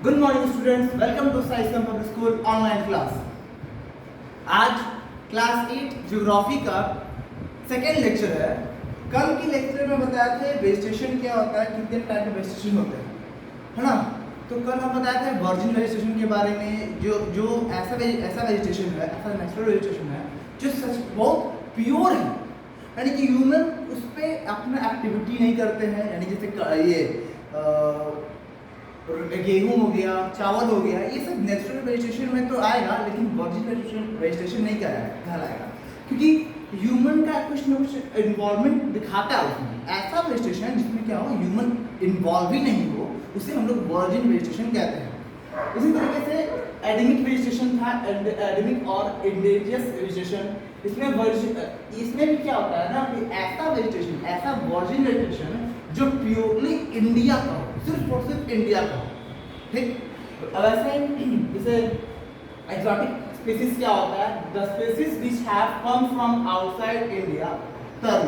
Good morning students, welcome to science public school online class. आज class 8 geography का second lecture है। कल के लेक्चर में बताया थे वेजिटेशन क्या होता है, कितने टाइप के वेजिटेशन होते हैं, है ना। तो कल हम बताया थे वर्जिन वेजिटेशन के बारे में, जो ऐसा वेजिटेशन है, ऐसा नेचुरल वेजिटेशन है जो सच बहुत प्योर है, यानी कि ह्यूमन उस पर अपना एक्टिविटी नहीं करते हैं। यानी जैसे ये गेहूं हो गया, चावल हो गया, ये सब नेचुरल वेजिटेशन में तो आएगा, लेकिन वर्जिन वेजिटेशन नहीं कहलाएगा, क्योंकि ह्यूमन का कुछ न कुछ इन्वॉल्वमेंट दिखाता है उसमें। ऐसा वेजिटेशन जिसमें क्या हो, ह्यूमन इन्वॉल्व ही नहीं हो, उसे हम लोग वर्जिन वेजिटेशन कहते हैं। उसी तरीके से एडेमिक वेजिटेशन था, एडेमिक और इंडेजियस वेजिटेशन। इसमें भी क्या होता है ना कि ऐसा वेजिटेशन, ऐसा वर्जिन वेजिटेशन जो प्योरली इंडिया का हो, सिर्फ और सिर्फ इंडिया का हो, ठीक। अब ऐसे जैसे एक्सोटिक स्पीसीज क्या होता है, the species which have come from outside India turn.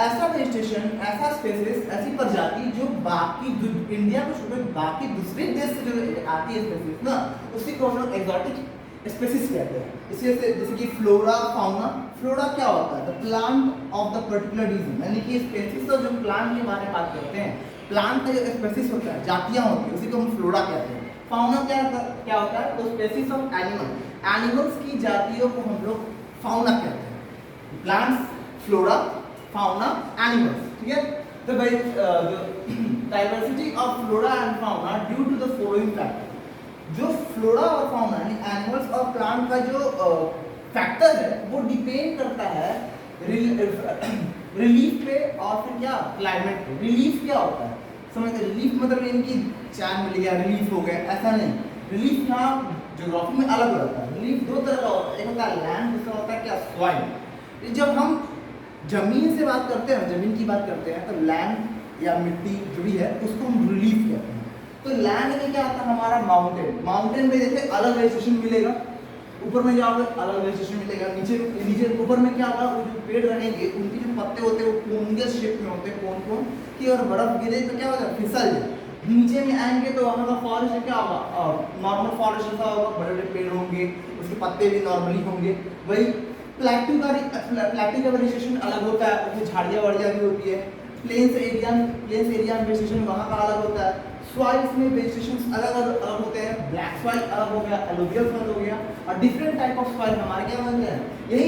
ऐसा वेजिटेशन, ऐसा स्पीसीज, ऐसी प्रजाति जो बाकी इंडिया को छोड़ बाकी दूसरे देश से जो आती है स्पीसीज ना, उसी को हम लोग एक्सोटिक स्पीसीज कहते हैं। इसी जैसे कि फ्लोरा फाउना। फ्लोरा क्या होता है, the plant of the particular region, यानी कि स्पीसीज का जो प्लांट के बारे में बात करते हैं, प्लांट का जो स्पीसीज होता है, जातियां होती है, उसी को हम फ्लोरा कहते हैं। फाउना क्या होता है, तो स्पीसीज ऑफ एनिमल, एनिमल्स की जातियों को हम लोग फाउना कहते हैं। प्लांट्स फ्लोरा, फाउना एनिमल्स, ठीक है। तो diversity of flora and fauna due to the following factor. जो फ्लोरा और फाउना यानी एनिमल्स और प्लांट का जो फैक्टर है वो डिपेंड करता है रिलीफ पे और फिर क्या, क्लाइमेट पे। रिलीफ क्या होता है, समझते, रिलीफ मतलब इनकी चैन मिल गया, रिलीफ हो गया, ऐसा नहीं। रिलीफ यहाँ ज्योग्राफी में अलग होता है। रिलीफ दो तरह का होता है, एक होता है लैंड, दूसरा होता है क्या, सॉइल। जब हम जमीन से बात करते हैं, जमीन की बात करते हैं, तो लैंड या मिट्टी जो भी है उसको हम रिलीफ कहते हैं। तो लैंड में क्या आता है हमारा, माउंटेन। माउंटेन में जैसे अलग वेजिटेशन मिलेगा, ऊपर में जाओगे अलग वेजिटेशन मिलेगा, नीचे ऊपर में क्या होगा, वो जो पेड़ रहेंगे उनके जो पत्ते होते हैं वो कोनियल शेप में होते हैं, कोन की, और बर्फ गिरे तो क्या होगा, फिसल जाए। नीचे में आएंगे तो वहाँ का फॉरेस्ट क्या होगा, नॉर्मल फॉरेस्ट जैसा होगा, बड़े बड़े पेड़ होंगे, उसके पत्ते भी नॉर्मली होंगे। वही प्लेट्यू का वेजिटेशन अलग होता है, उसमें झाड़ियाँ वाड़ियाँ भी होती है। प्लेन्स एरिया में वेजिटेशन वहाँ का अलग होता है। सॉइल्स में वेजिटेशन अलग अलग होते हैं, ब्लैक सॉइल अलग हो गया, एलुवियल सॉइल हो गया, और डिफरेंट टाइप ऑफ सॉइल हमारे क्या होते हैं। यही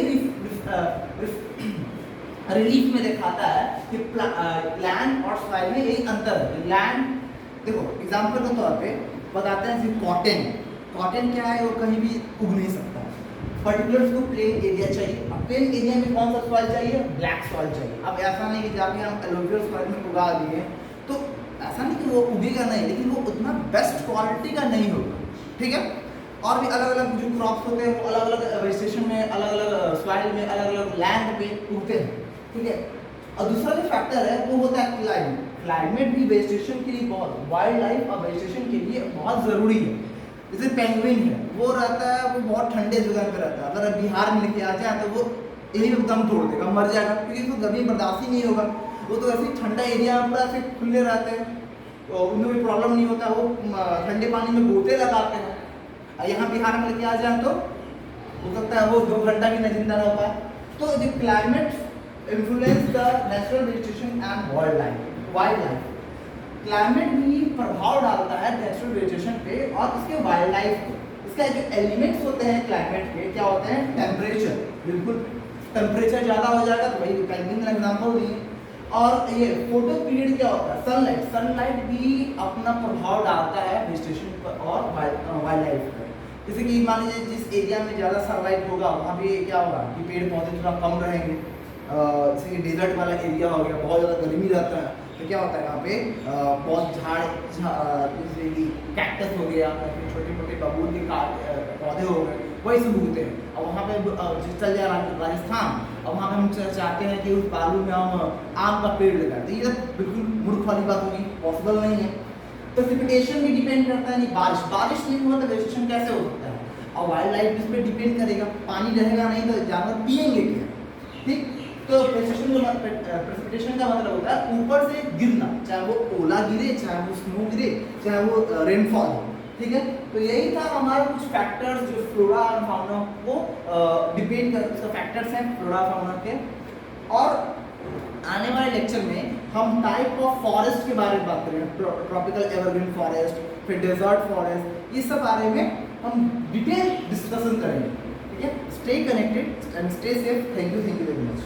रिलीफ में दिखाता है कि लैंड और सॉइल में यही अंतर है। लैंड देखो, एग्जांपल के तौर पे बताते हैं, कॉटन क्या है, वो कहीं भी उग नहीं सकता, पर्टिकुलर उसको प्लेन एरिया चाहिए। अब प्लेन एरिया में कौन सा सॉइल चाहिए, ब्लैक सॉइल चाहिए। अब ऐसा नहीं कि जाके हम एलुवियल सॉइल में उगा दिए, तो ऐसा नहीं कि वो उगेगा नहीं, लेकिन वो उतना बेस्ट क्वालिटी का नहीं होगा, ठीक है। और भी अलग अलग जो क्रॉप्स होते हैं वो अलग अलग वेजिटेशन में, अलग अलग सॉइल में, अलग अलग लैंड पे उगते हैं, ठीक है। और दूसरा जो फैक्टर है वो होता है क्लाइमेट। क्लाइमेट भी वेजिटेशन के लिए बहुत, वाइल्ड लाइफ और वेजिटेशन के लिए बहुत ज़रूरी है। जैसे पेंगुइन है, वो रहता है, वो बहुत ठंडे जगह पे रहता है, अगर बिहार में लेके आ जाए तो वो यही में दम तोड़ देगा, मर जाएगा, क्योंकि उसको गर्मी बर्दाश्त ही नहीं होगा। वो तो ऐसे ठंडा एरिया पूरा ऐसे खुले रहते हैं, तो उनमें कोई प्रॉब्लम नहीं होता, वो ठंडे पानी में गोते लगाते हैं। यहाँ बिहार में लेके आ जाए तो हो सकता है वो 2 घंटा भी नहीं जिंदा रह पाए। तो the climate influence the natural vegetation and wild life. Climate भी प्रभाव डालता है नेचुरल वेजिटेशन पे और उसके वाइल्ड लाइफ पे। इसका जो एलिमेंट्स होते हैं क्लाइमेट के, क्या होते हैं, टेम्परेचर। बिल्कुल टेम्परेचर ज़्यादा हो जाएगा तो वही पेंगुइन का एग्जाम्पल दिए। और ये फोटो पीरियड क्या होता है, सनलाइट भी अपना प्रभाव डालता है वेजिटेशन पर और वाइल्ड लाइफ पर। जैसे कि मान लीजिए जिस एरिया में ज़्यादा सनलाइट होगा वहाँ पे क्या होगा कि पेड़ पौधे थोड़ा कम रहेंगे। जैसे कि डेजर्ट वाला एरिया हो गया, बहुत ज़्यादा गर्मी रहता है, तो क्या होता है यहाँ पे बहुत झाड़, जैसे कि कैक्टस हो गया, फिर छोटे छोटे बबूल के पौधे हो गए, वही सब उगते हैं। और वहाँ पे चल जाए राजस्थान, और वहाँ पे हम चाहते हैं कि उस बालू में हम आम का पेड़ लगाएं, तो ये बिल्कुल मूर्ख वाली बात होगी, पॉसिबल नहीं है। प्रेसिपिटेशन भी डिपेंड करता है, नहीं बारिश नहीं हुआ तो वेजिटेशन कैसे हो सकता है। और वाइल्ड लाइफ इस पर डिपेंड करेगा, पानी रहेगा नहीं तो जानवर पिएंगे क्या, ठीक। तो प्रेसिपिटेशन का मतलब होता है ऊपर से गिरना, चाहे वो ओला गिरे, चाहे वो स्नो गिरे, चाहे वो रेनफॉल हो, ठीक है, तो यही था हमारा कुछ फैक्टर्स जो फ्लोरा और फाउना को डिपेंड कर, उसका फैक्टर्स हैं फ्लोरा फाउना के। और आने वाले लेक्चर में हम टाइप ऑफ फॉरेस्ट के बारे में बात करेंगे, ट्रॉपिकल एवरग्रीन फॉरेस्ट, फिर डेजर्ट फॉरेस्ट, ये सब बारे में हम डिटेल डिस्कशन करेंगे। ठीक है, stay connected and stay safe. Thank you very much.